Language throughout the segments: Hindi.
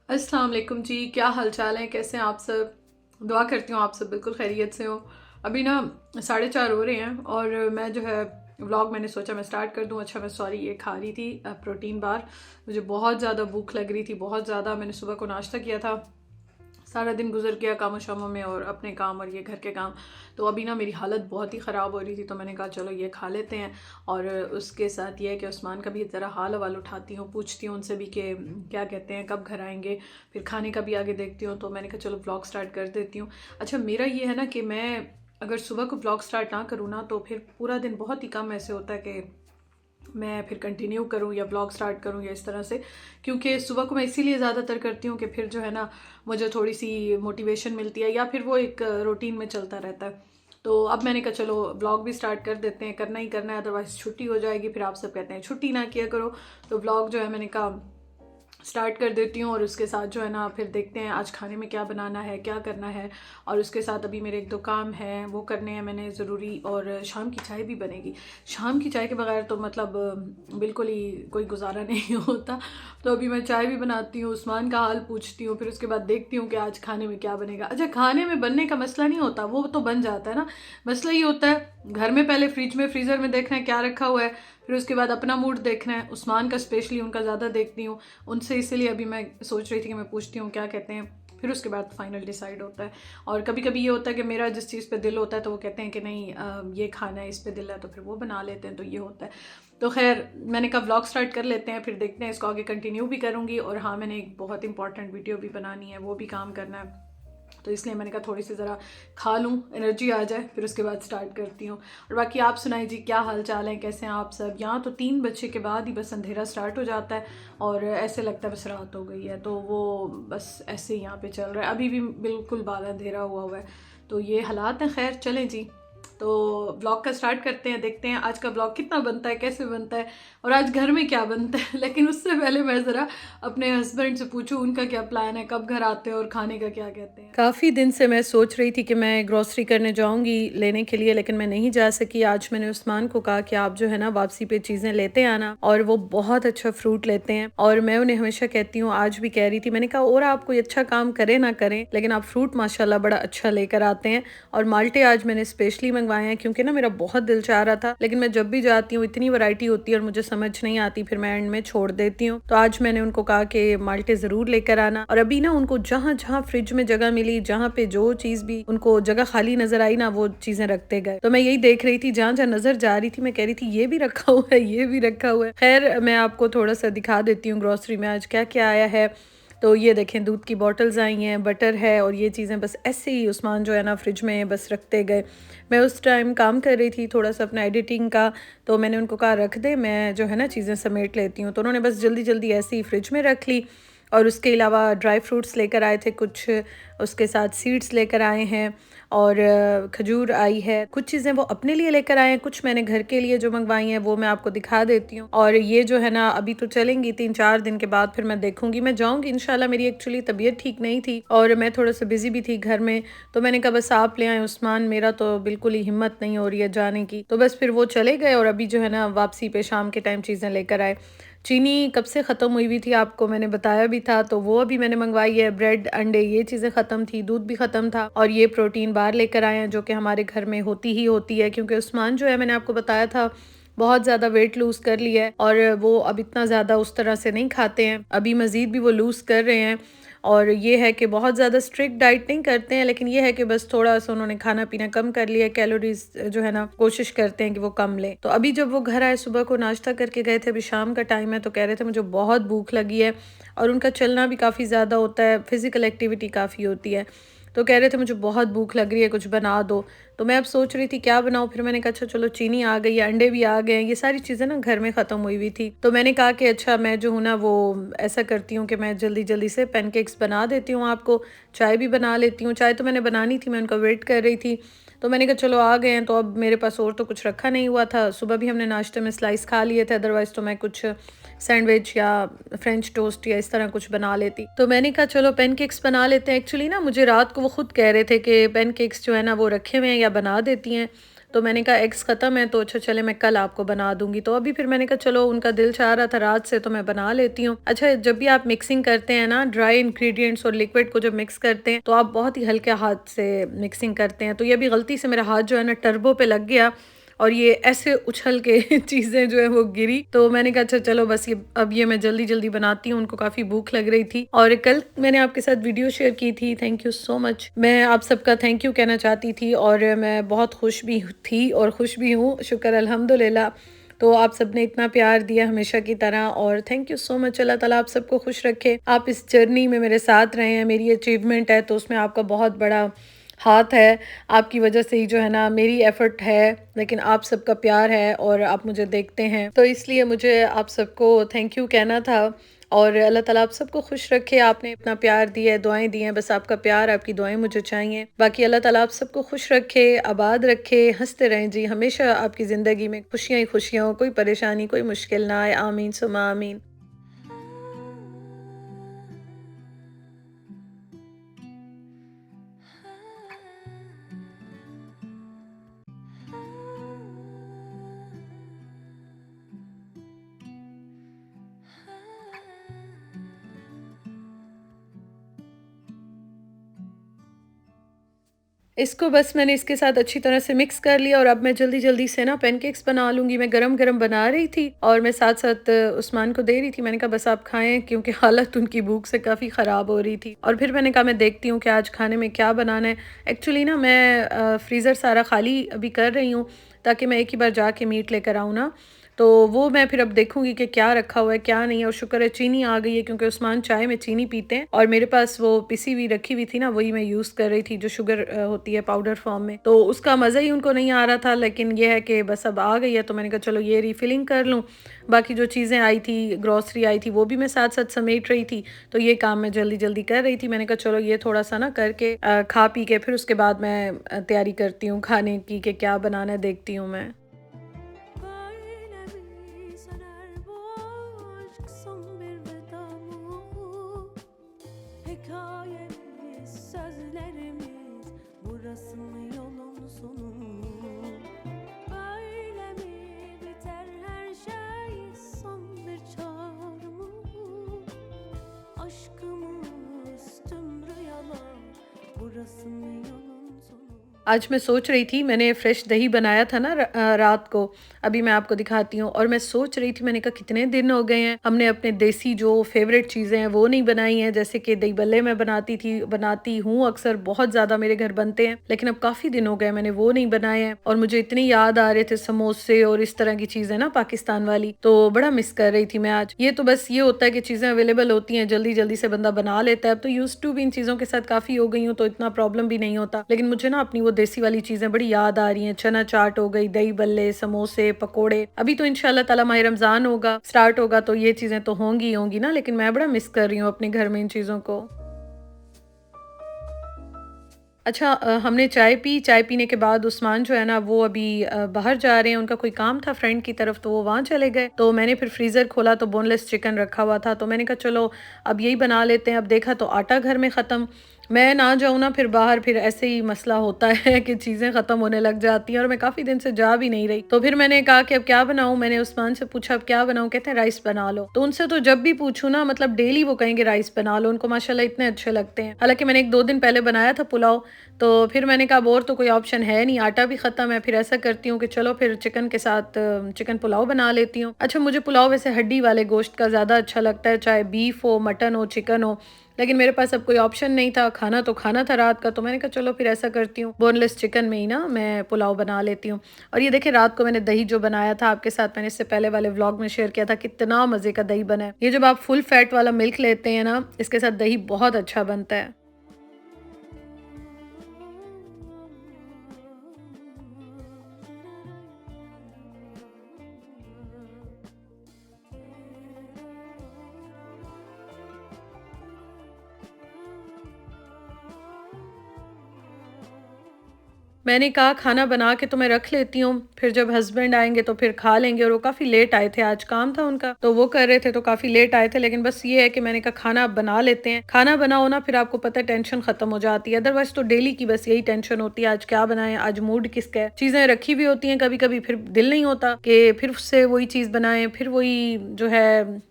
अस्सलाम वालेकुम जी, क्या हाल चाल है? कैसे हैं आप सब? दुआ करती हूँ आप सब बिल्कुल खैरियत से हो। अभी ना 4:30 हो रहे हैं और मैं जो है व्लॉग मैंने सोचा मैं स्टार्ट कर दूँ। अच्छा मैं सॉरी ये खा रही थी प्रोटीन बार। मुझे बहुत ज़्यादा भूख लग रही थी, बहुत ज़्यादा। मैंने सुबह को नाश्ता किया था, सारा दिन गुजर गया कामों शामों में और अपने काम और ये घर के काम। तो अभी ना मेरी हालत बहुत ही ख़राब हो रही थी, तो मैंने कहा चलो ये खा लेते हैं। और उसके साथ ये है कि उस्मान का भी ज़रा हाल हवाल उठाती हूँ, पूछती हूँ उनसे भी कि क्या कहते हैं, कब घर आएंगे। फिर खाने का भी आगे देखती हूँ, तो मैंने कहा चलो ब्लॉग स्टार्ट कर देती हूँ। अच्छा मेरा ये है ना कि मैं अगर सुबह को ब्लॉग स्टार्ट ना करूँ ना, तो फिर पूरा दिन बहुत ही कम ऐसे होता है कि मैं फिर कंटिन्यू करूँ या ब्लॉग स्टार्ट करूँ या इस तरह से। क्योंकि सुबह को मैं इसीलिए ज़्यादातर करती हूँ कि फिर जो है ना मुझे थोड़ी सी मोटिवेशन मिलती है या फिर वो एक रूटीन में चलता रहता है। तो अब मैंने कहा चलो ब्लॉग भी स्टार्ट कर देते हैं, करना ही करना है, अदरवाइज़ छुट्टी हो जाएगी। फिर आप सब कहते हैं छुट्टी ना किया करो। तो ब्लॉग जो है मैंने कहा स्टार्ट कर देती हूँ। और उसके साथ जो है ना फिर देखते हैं आज खाने में क्या बनाना है, क्या करना है। और उसके साथ अभी मेरे एक दो काम हैं वो करने हैं मैंने ज़रूरी। और शाम की चाय भी बनेगी। शाम की चाय के बगैर तो मतलब बिल्कुल ही कोई गुजारा नहीं होता। तो अभी मैं चाय भी बनाती हूँ, उस्मान का हाल पूछती हूँ, फिर उसके बाद देखती हूँ कि आज खाने में क्या बनेगा। अच्छा खाने में बनने का मसला नहीं होता, वो तो बन जाता है ना। मसला ये होता है घर में पहले फ्रिज में फ्रीज़र में देखना है क्या रखा हुआ है, फिर उसके बाद अपना मूड देखना है। उस्मान का स्पेशली उनका ज़्यादा देखती हूँ उनसे, इसीलिए अभी मैं सोच रही थी कि मैं पूछती हूँ क्या कहते हैं, फिर उसके बाद फाइनल डिसाइड होता है। और कभी कभी ये होता है कि मेरा जिस चीज़ पे दिल होता है तो वो कहते हैं कि नहीं ये खाना है, इस पे दिल है, तो फिर वो बना लेते हैं, तो ये होता है। तो खैर मैंने कहा व्लॉग स्टार्ट कर लेते हैं, फिर देखते हैं इसको आगे कंटिन्यू भी करूँगी। और हाँ मैंने एक बहुत इंपॉर्टेंट वीडियो भी बनानी है, वो भी काम करना है। तो इसलिए मैंने कहा थोड़ी सी ज़रा खा लूँ, एनर्जी आ जाए, फिर उसके बाद स्टार्ट करती हूँ। और बाकी आप सुनाइए जी, क्या हाल चाल है, कैसे हैं आप सब? यहाँ तो 3 बजे के बाद ही बस अंधेरा स्टार्ट हो जाता है और ऐसे लगता है बस रात हो गई है। तो वो बस ऐसे ही यहाँ पे चल रहा है, अभी भी बिल्कुल बाला अंधेरा हुआ हुआ है। तो ये हालात हैं। खैर चलें जी, तो ब्लॉग का स्टार्ट करते हैं, देखते हैं आज का ब्लॉग कितना बनता है, कैसे बनता है, और आज घर में क्या बनता है। लेकिन उससे पहले मैं ज़रा अपने हस्बैंड से पूछूं उनका क्या प्लान है, कब घर आते हैं और खाने का क्या कहते हैं। काफ़ी दिन से मैं सोच रही थी कि मैं ग्रोसरी करने जाऊंगी लेने के लिए, लेकिन मैं नहीं जा सकी। आज मैंने उस्मान को कहा कि आप जो है ना वापसी पे चीज़ें लेते आना, और वो बहुत अच्छा फ्रूट लेते हैं। और मैं उन्हें हमेशा कहती हूँ, आज भी कह रही थी, मैंने कहा और आप कोई अच्छा काम करें ना करें लेकिन आप फ्रूट माशाल्लाह बड़ा अच्छा लेकर आते हैं। और माल्टे आज मैंने स्पेशली मंगवाए हैं क्योंकि ना मेरा बहुत दिल चाह रहा था, लेकिन मैं जब भी जाती हूँ इतनी वैरायटी होती है और मुझे समझ नहीं आती, फिर मैं एंड में छोड़ देती हूँ। तो आज मैंने उनको कहा कि माल्टे जरूर लेकर आना। और अभी ना उनको जहाँ जहाँ फ्रिज में जगह मिली, जहाँ पे जो चीज भी उनको जगह खाली नजर आई ना, वो चीजें रखते गए। तो मैं यही देख रही थी, जहाँ जहाँ नजर जा रही थी मैं कह रही थी ये भी रखा हुआ है, ये भी रखा हुआ है। खैर मैं आपको थोड़ा सा दिखा देती हूँ ग्रोसरी में आज क्या क्या आया है। तो ये देखें दूध की बॉटल्स आई हैं, बटर है, और ये चीज़ें बस ऐसे ही उस्मान जो है ना फ्रिज में बस रखते गए। मैं उस टाइम काम कर रही थी थोड़ा सा अपना एडिटिंग का, तो मैंने उनको कहा रख दे, मैं जो है ना चीज़ें समेट लेती हूँ। तो उन्होंने बस जल्दी जल्दी ऐसे ही फ्रिज में रख ली। और उसके अलावा ड्राई फ्रूट्स लेकर आए थे कुछ, उसके साथ सीड्स लेकर आए हैं, और खजूर आई है। कुछ चीज़ें वो अपने लिए लेकर आए हैं, कुछ मैंने घर के लिए जो मंगवाई हैं वो मैं आपको दिखा देती हूँ। और ये जो है ना अभी तो चलेंगी 3-4 दिन के बाद, फिर मैं देखूंगी, मैं जाऊंगी इंशाल्लाह। मेरी एक्चुअली तबीयत ठीक नहीं थी और मैं थोड़ा सा बिजी भी थी घर में, तो मैंने कहा बस आप ले आए उस्मान, मेरा तो बिल्कुल ही हिम्मत नहीं हो रही है जाने की। तो बस फिर वो चले गए और अभी जो है ना वापसी पे शाम के टाइम चीज़ें लेकर आए। चीनी कब से ख़त्म हुई हुई थी, आपको मैंने बताया भी था, तो वो अभी मैंने मंगवाई है। ब्रेड अंडे ये चीज़ें ख़त्म थी, दूध भी ख़त्म था, और ये प्रोटीन बार लेकर आए हैं जो कि हमारे घर में होती ही होती है, क्योंकि उस्मान जो है मैंने आपको बताया था बहुत ज़्यादा वेट लूज़ कर लिया है और वो अब इतना ज़्यादा उस तरह से नहीं खाते हैं, अभी मज़ीद भी वो लूज़ कर रहे हैं। और ये है कि बहुत ज़्यादा स्ट्रिक्ट डाइट नहीं करते हैं, लेकिन ये है कि बस थोड़ा सा उन्होंने खाना पीना कम कर लिया, कैलोरीज जो है ना कोशिश करते हैं कि वो कम लें। तो अभी जब वो घर आए, सुबह को नाश्ता करके गए थे, अभी शाम का टाइम है, तो कह रहे थे मुझे बहुत भूख लगी है। और उनका चलना भी काफ़ी ज़्यादा होता है, फिज़िकल एक्टिविटी काफ़ी होती है। तो कह रहे थे मुझे बहुत भूख लग रही है, कुछ बना दो। तो मैं अब सोच रही थी क्या बनाऊँ, फिर मैंने कहा अच्छा चलो चीनी आ गई है, अंडे भी आ गए हैं, ये सारी चीज़ें ना घर में ख़त्म हुई हुई थी। तो मैंने कहा कि अच्छा मैं जो हूँ ना वो ऐसा करती हूँ कि मैं जल्दी जल्दी से पैनकेक्स बना देती हूँ आपको, चाय भी बना लेती हूँ। चाय तो मैंने बनानी थी, मैं उनका वेट कर रही थी। तो मैंने कहा चलो आ गए हैं तो अब मेरे पास और तो कुछ रखा नहीं हुआ था। सुबह भी हमने नाश्ते में स्लाइस खा लिए थे, अदरवाइज़ तो मैं कुछ सैंडविच या फ्रेंच टोस्ट या इस तरह कुछ बना लेती। तो मैंने कहा चलो पैनकेक्स बना लेते हैं। एक्चुअली ना मुझे रात को वो खुद कह रहे थे कि पैनकेक्स जो है ना वो रखे हुए हैं या बना देती हैं। तो मैंने कहा एग्स ख़त्म है तो अच्छा चले मैं कल आपको बना दूंगी। तो अभी फिर मैंने कहा चलो उनका दिल चाह रहा था रात से तो मैं बना लेती हूँ। अच्छा, जब भी आप मिक्सिंग करते हैं ना, ड्राई इंग्रेडिएंट्स और लिक्विड को जब मिक्स करते हैं तो आप बहुत ही हल्के हाथ से मिक्सिंग करते हैं। तो ये भी गलती से मेरा हाथ जो है ना टर्बो पे लग गया और ये ऐसे उछल के चीज़ें जो है वो गिरी। तो मैंने कहा अच्छा चलो बस ये अब ये मैं जल्दी जल्दी बनाती हूँ। उनको काफ़ी भूख लग रही थी और कल मैंने आपके साथ वीडियो शेयर की थी। Thank you so much. मैं आप सबका थैंक यू कहना चाहती थी और मैं बहुत खुश भी थी और खुश भी हूँ, शुक्र अल्हम्दुलिल्लाह। तो आप सबने इतना प्यार दिया हमेशा की तरह और थैंक यू सो मच। अल्लाह ताला आप सबको खुश रखे। आप इस जर्नी में मेरे साथ रहे हैं, मेरी अचीवमेंट है तो उसमें आपका बहुत बड़ा हाथ है। आपकी वजह से ही जो है ना मेरी एफ़र्ट है, लेकिन आप सबका प्यार है और आप मुझे देखते हैं। तो इसलिए मुझे आप सबको थैंक यू कहना था और अल्लाह ताला आप सबको खुश रखे। आपने इतना प्यार दिया है, दुआएँ दी हैं, बस आपका प्यार, आपकी दुआएँ मुझे चाहिए। बाकी अल्लाह ताला आप सबको खुश रखे, आबाद रखे, हँसते रहें जी। हमेशा आपकी ज़िंदगी में खुशियाँ ही खुशियाँ हों, कोई परेशानी, कोई मुश्किल ना आए। आमीन सुम्मा आमीन। इसको बस मैंने इसके साथ अच्छी तरह से मिक्स कर लिया और अब मैं जल्दी-जल्दी से ना पैनकेक्स बना लूँगी। मैं गरम-गरम बना रही थी और मैं साथ-साथ उस्मान को दे रही थी। मैंने कहा बस आप खाएँ, क्योंकि हालत उनकी भूख से काफ़ी ख़राब हो रही थी। और फिर मैंने कहा मैं देखती हूँ कि आज खाने में क्या बनाना है। एक्चुअली ना मैं फ्रीज़र सारा खाली अभी कर रही हूँ ताकि मैं एक ही बार जाके मीट लेकर आऊँ ना। तो वो मैं फिर अब देखूँगी कि क्या रखा हुआ है, क्या नहीं है। और शुक्र है चीनी आ गई है, क्योंकि उस्मान चाय में चीनी पीते हैं और मेरे पास वो पिसी हुई रखी हुई थी ना, वही मैं यूज़ कर रही थी, जो शुगर होती है पाउडर फॉर्म में। तो उसका मज़ा ही उनको नहीं आ रहा था, लेकिन ये है कि बस अब आ गई है तो मैंने कहा चलो ये रिफ़िलिंग कर लूँ। बाकी जो चीज़ें आई थी, ग्रॉसरी आई थी, वो भी मैं साथ-साथ समेट रही थी। तो ये काम मैं जल्दी-जल्दी कर रही थी। मैंने कहा चलो ये थोड़ा-सा ना करके खा पी के फिर उसके बाद मैं तैयारी करती हूँ खाने की कि क्या बनाना है, देखती हूँ मैं। Böyle mi söner bu aşk, son bir veda mı? Hikayemiz, sözlerimiz, burası mı yolun sonu? Böyle mi biter her şey, son bir çağrı mı? Aşkımız tüm rüyalar, burası mı yolun sonu? आज मैं सोच रही थी, मैंने फ्रेश दही बनाया था ना रात को, अभी मैं आपको दिखाती हूँ। और मैं सोच रही थी, मैंने कहा कितने दिन हो गए हैं हमने अपने देसी जो फ़ेवरेट चीज़ें हैं वो नहीं बनाई हैं। जैसे कि दही बल्ले मैं बनाती हूँ अक्सर, बहुत ज़्यादा मेरे घर बनते हैं, लेकिन अब काफ़ी दिन हो गए मैंने वो नहीं बनाए हैं। और मुझे इतनी याद आ रहे थे समोसे और इस तरह की चीज़ें ना पाकिस्तान वाली, तो बड़ा मिस कर रही थी मैं आज। ये तो बस ये होता है कि चीज़ें अवेलेबल होती हैं, जल्दी-जल्दी से बंदा बना लेता है। अब तो यूज़्ड टू भी इन चीज़ों के साथ काफ़ी हो गई हूँ, तो इतना प्रॉब्लम भी नहीं होता। लेकिन मुझे ना अपनी वो देसी वाली चीज़ें बड़ी याद आ रही हैं। चना चाट हो गई, दही बल्ले, समोसे, पकोड़े। अभी तो इंशाल्लाह ताला माह रमज़ान होगा, स्टार्ट होगा तो ये चीज़ें तो होंगी ही होंगी ना, लेकिन मैं बड़ा मिस कर रही हूँ अपने घर में इन चीज़ों को। अच्छा, हमने चाय पी, चाय पीने के बाद उस्मान जो है ना वो अभी बाहर जा रहे हैं, उनका कोई काम था फ्रेंड की तरफ तो वो वहाँ चले गए। तो मैंने फिर फ्रीज़र खोला तो बोनलेस चिकन रखा हुआ था, तो मैंने कहा चलो अब यही बना लेते हैं। अब देखा तो आटा घर में ख़त्म, मैं ना जाऊँ ना फिर बाहर, फिर ऐसे ही मसला होता है कि चीज़ें ख़त्म होने लग जाती हैं और मैं काफ़ी दिन से जा भी नहीं रही। तो फिर मैंने कहा कि अब क्या बनाऊँ? मैंने उस्मान से पूछा अब क्या बनाऊँ? कहते हैं राइस बना लो। तो उनसे तो जब भी पूछूँ ना, मतलब डेली वो कहेंगे राइस बना लो, उनको माशाल्लाह इतने अच्छे लगते हैं। हालाँकि मैंने 1-2 दिन पहले बनाया था पुलाव, तो फिर मैंने कहा अब और तो कोई ऑप्शन है नहीं, आटा भी ख़त्म है, फिर ऐसा करती हूँ कि चलो फिर चिकन के साथ चिकन पुलाव बना लेती हूँ। अच्छा, मुझे पुलाव वैसे हड्डी वाले गोश्त का ज़्यादा अच्छा लगता है, चाहे बीफ हो, मटन हो, चिकन हो, लेकिन मेरे पास अब कोई ऑप्शन नहीं था, खाना तो खाना था रात का, तो मैंने कहा चलो फिर ऐसा करती हूँ, बोनलेस चिकन में ही ना मैं पुलाव बना लेती हूँ। और ये देखिए रात को मैंने दही जो बनाया था आपके साथ, मैंने इससे पहले वाले व्लॉग में शेयर किया था, कितना मज़े का दही बना है। ये जब आप फुल फैट वाला मिल्क लेते हैं ना, इसके साथ दही बहुत अच्छा बनता है। मैंने कहा खाना बना के तो मैं रख लेती हूँ, फिर जब हस्बैंड आएंगे तो फिर खा लेंगे। और वो काफ़ी लेट आए थे, आज काम था उनका तो वो कर रहे थे, तो काफ़ी लेट आए थे। लेकिन बस ये है कि मैंने कहा खाना अब बना लेते हैं। खाना बनाओ ना, फिर आपको पता है टेंशन खत्म हो जाती है। अदरवाइज तो डेली की बस यही टेंशन होती है, आज क्या बनाएं, आज मूड किसका है। चीज़ें रखी हुई होती हैं, कभी कभी फिर दिल नहीं होता कि फिर से वही चीज़ बनाएं, फिर वही जो है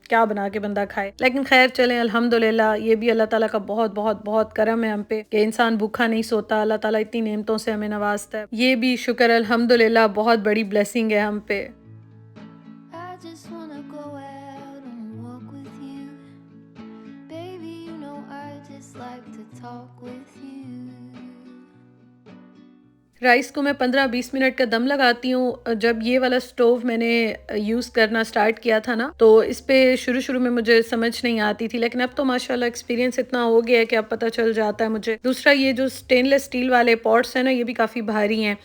क्या बना के बंदा खाए। लेकिन खैर चलें, अल्हम्दुलिल्लाह, ये भी अल्लाह ताला का बहुत बहुत बहुत करम है हम पे कि इंसान भूखा नहीं सोता। अल्लाह ताला इतनी नेमतों से हमें नवाजता है, ये भी शुक्र अल्हम्दुलिल्लाह बहुत बड़ी ब्लेसिंग है हम पे। I just wanna go out and walk with you. Baby, you know I just like to talk with you. Rice को मैं 15-20 मिनट का दम लगाती हूँ। जब ये वाला स्टोव मैंने यूज़ करना स्टार्ट किया था ना, तो इस पे शुरू में मुझे समझ नहीं आती थी, लेकिन अब तो माशाल्लाह एक्सपीरियंस इतना हो गया है कि अब पता चल जाता है मुझे। दूसरा, ये जो स्टेनलेस स्टील वाले पॉट्स हैं ना, ये भी काफ़ी भारी हैं,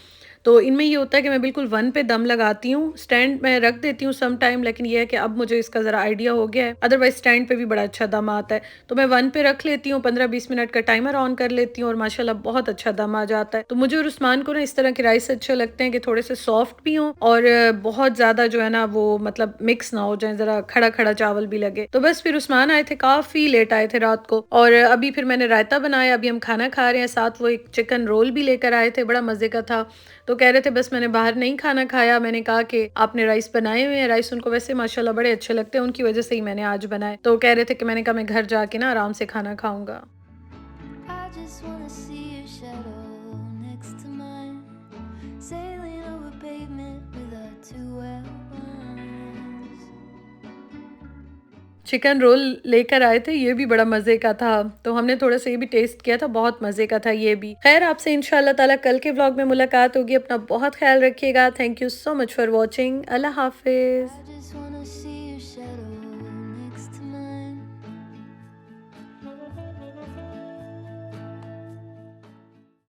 तो इनमें ये होता है कि मैं बिल्कुल 1 पे दम लगाती हूँ। स्टैंड में रख देती हूँ सम टाइम, लेकिन ये है कि अब मुझे इसका ज़रा आइडिया हो गया है। अदरवाइज़ स्टैंड पे भी बड़ा अच्छा दम आता है, तो मैं 1 पे रख लेती हूँ, 15-20 मिनट का टाइमर ऑन कर लेती हूँ और माशाल्लाह बहुत अच्छा दम आ जाता है। तो मुझे और उस्मान को ना इस तरह के राइस अच्छे लगते हैं कि थोड़े से सॉफ्ट भी हों और बहुत ज़्यादा जो है ना वो मतलब मिक्स ना हो जाए, ज़रा खड़ा-खड़ा चावल भी लगे। तो बस फिर उस्मान आए थे, काफ़ी लेट आए थे रात को, और अभी फिर मैंने रायता बनाया, अभी हम खाना खा रहे हैं। साथ वो एक चिकन रोल भी लेकर आए थे, बड़ा मज़े का था। तो कह रहे थे बस मैंने बाहर नहीं खाना खाया। मैंने कहा कि आपने राइस बनाए हुए हैं, राइस उनको वैसे माशाल्लाह बड़े अच्छे लगते हैं, उनकी वजह से ही मैंने आज बनाए। तो कह रहे थे कि मैंने कहा मैं घर जाके ना आराम से खाना खाऊंगा। I just wanna see your shadow next to mine, sailing over pavement with our two lines. Chicken roll लेकर आए थे, ये भी बड़ा मज़े का था, तो हमने थोड़ा सा ये भी टेस्ट किया था, बहुत मज़े का था ये भी। खैर, आपसे इंशाल्लाह ताला कल के व्लॉग में मुलाकात होगी। अपना बहुत ख्याल रखिएगा। Thank you so much for watching. अल्लाह हाफिज़। I just wanna see